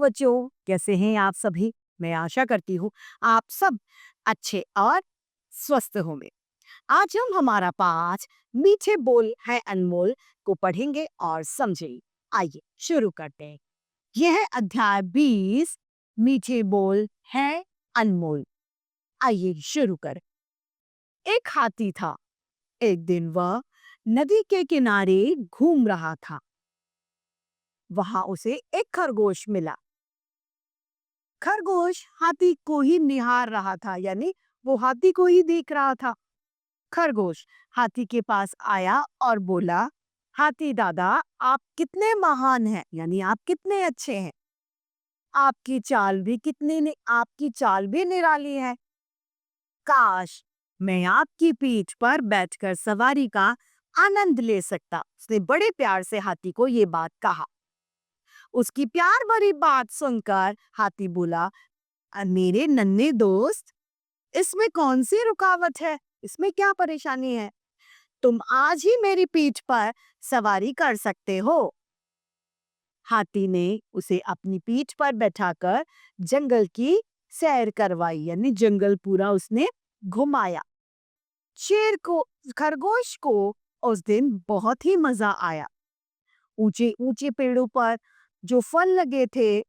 बच्चों, कैसे हैं आप सभी? मैं आशा करती हूँ आप सब अच्छे और स्वस्थ होंगे। आज हम हमारा पाठ मीठे बोल है अनमोल को पढ़ेंगे और समझेंगे। आइए शुरू करते हैं। यह है अध्याय 20, मीठे बोल है अनमोल। आइए शुरू करें। एक हाथी था। एक दिन वह नदी के किनारे घूम रहा था। वहां उसे एक खरगोश मिला। खरगोश हाथी को ही निहार रहा था, यानी वो हाथी को ही देख रहा था। खरगोश हाथी के पास आया और बोला, हाथी दादा, आप कितने महान हैं, यानी आप कितने अच्छे हैं। आपकी चाल भी निराली है। काश मैं आपकी पीठ पर बैठकर सवारी का आनंद ले सकता। उसने बड़े प्यार से हाथी को ये बात कहा। उसकी प्यार भरी बात सुनकर हाथी बोला, मेरे नन्हे दोस्त, इसमें कौन सी रुकावट है? इसमें क्या परेशानी है? तुम आज ही मेरी पीठ पर सवारी कर सकते हो। हाथी ने उसे अपनी पीठ पर बैठाकर जंगल की सैर करवाई, यानी जंगल पूरा उसने घुमाया। शेर को खरगोश को उस दिन बहुत ही मजा आया। ऊंचे ऊंचे पेड़ों पर जो फल लगे थे,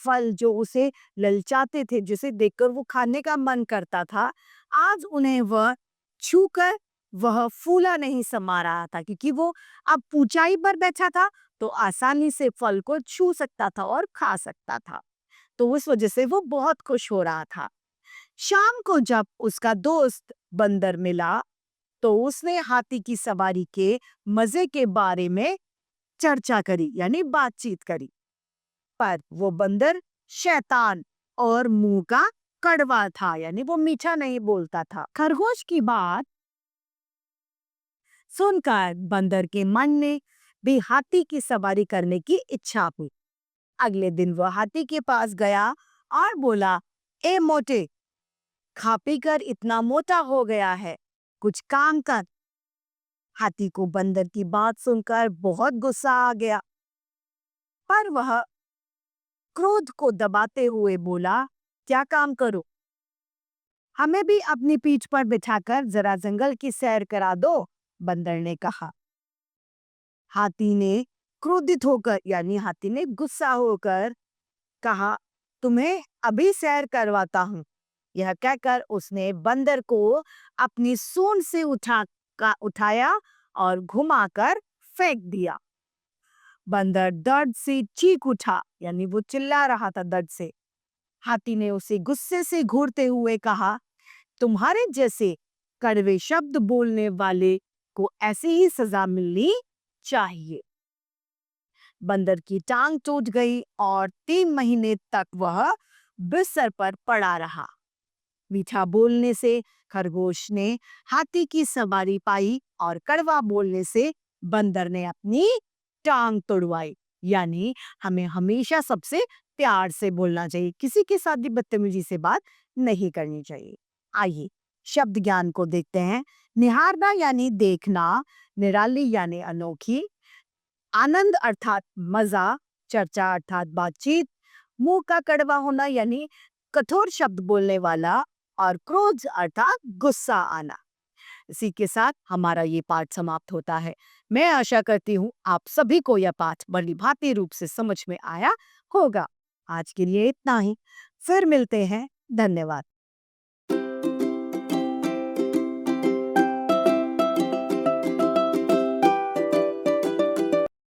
फल जो उसे ललचाते थे, जिसे देखकर वो खाने का मन करता था, आज उन्हें वह छूकर वह फूला नहीं समा रहा था, क्योंकि वो अब ऊंचाई पर बैठा था तो आसानी से फल को छू सकता था और खा सकता था। तो उस वजह से वो बहुत खुश हो रहा था। शाम को जब उसका दोस्त बंदर मिला तो उसने हाथी की सवारी के मजे के बारे में चर्चा करी, यानी बातचीत करी। पर वो बंदर शैतान और मुंह का कड़वा था, यानी वो मीठा नहीं बोलता था। खरगोश की बात सुनकर बंदर के मन में भी हाथी की सवारी करने की इच्छा हुई। अगले दिन वह हाथी के पास गया और बोला, ए मोटे, खा पी कर इतना मोटा हो गया है, कुछ काम कर। हाथी को बंदर की बात सुनकर बहुत गुस्सा आ गया, पर वह क्रोध को दबाते हुए बोला, क्या काम करो? हमें भी अपनी पीठ पर बिठाकर जरा जंगल की सैर करा दो, बंदर ने कहा। हाथी ने क्रोधित होकर, यानी हाथी ने गुस्सा होकर कहा, तुम्हें अभी सैर करवाता हूँ। यह कहकर उसने बंदर को अपनी सूंड से उठाया और घुमाकर फेंक दिया। बंदर दर्द से चीख उठा, यानी वो चिल्ला रहा था दर्द से। हाथी ने उसे गुस्से से घूरते हुए कहा, तुम्हारे जैसे कड़वे शब्द बोलने वाले को ऐसी ही सजा मिलनी चाहिए। बंदर की टांग टूट गई और 3 महीने तक वह बिस्तर पर पड़ा रहा। मीठा बोलने से खरगोश ने हाथी की सवारी पाई और कड़वा बोलने से बंदर ने अपनी टांग तोड़वाई। यानी हमें हमेशा सबसे प्यार से बोलना चाहिए, किसी के साथ भी बदतमीजी से बात नहीं करनी चाहिए। आइए शब्द ज्ञान को देखते हैं। निहारना यानी देखना, निराली यानी अनोखी, आनंद अर्थात मजा, चर्चा अर्थात बातचीत, मुंह का कड़वा होना यानी कठोर शब्द बोलने वाला, और क्रोध अर्थात गुस्सा आना। इसी के साथ हमारा ये पाठ समाप्त होता है। मैं आशा करती हूँ आप सभी को यह पाठ बड़ी भांति रूप से समझ में आया होगा। आज के लिए इतना ही, फिर मिलते हैं। धन्यवाद।